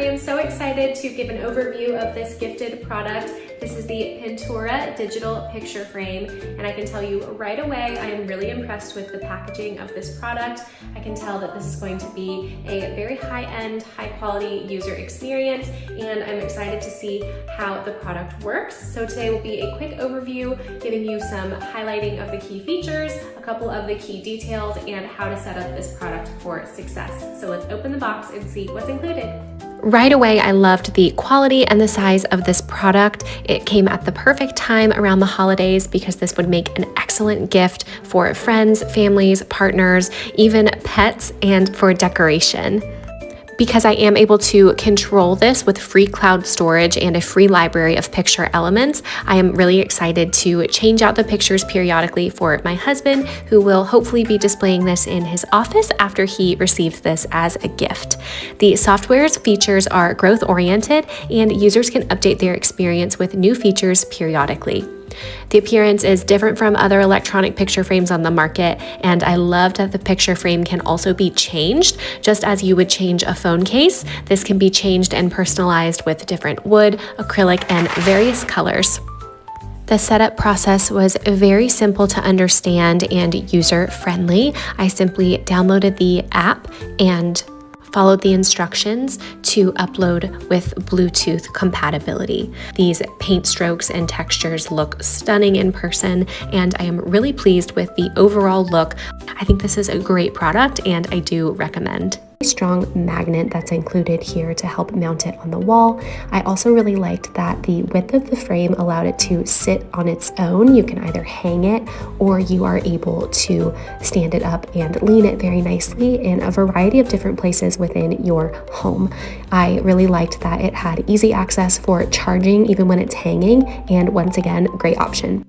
am so excited to give an overview of this gifted product. This is the Pintura digital picture frame, and I can tell you right away, I am really impressed with the packaging of this product. I can tell that this is going to be a very high-end, high-quality user experience, and I'm excited to see how the product works. So today will be a quick overview, giving you some highlighting of the key features, a couple of the key details, and how to set up this product for success. So let's open the box and see what's included. Right away, I loved the quality and the size of this product. It came at the perfect time around the holidays because this would make an excellent gift for friends, families, partners, even pets, and for decoration. Because I am able to control this with free cloud storage and a free library of picture elements, I am really excited to change out the pictures periodically for my husband, who will hopefully be displaying this in his office after he receives this as a gift. The software's features are growth-oriented, and users can update their experience with new features periodically. The appearance is different from other electronic picture frames on the market, and I loved that the picture frame can also be changed, just as you would change a phone case. This can be changed and personalized with different wood, acrylic, and various colors. The setup process was very simple to understand and user-friendly. I simply downloaded the app and followed the instructions to upload with Bluetooth compatibility. These paint strokes and textures look stunning in person, and I am really pleased with the overall look. I think this is a great product, and I do recommend. Strong magnet that's included here to help mount it on the wall. I also really liked that the width of the frame allowed it to sit on its own. You can either hang it or you are able to stand it up and lean it very nicely in a variety of different places within your home. I really liked that it had easy access for charging even when it's hanging, and once again, great option.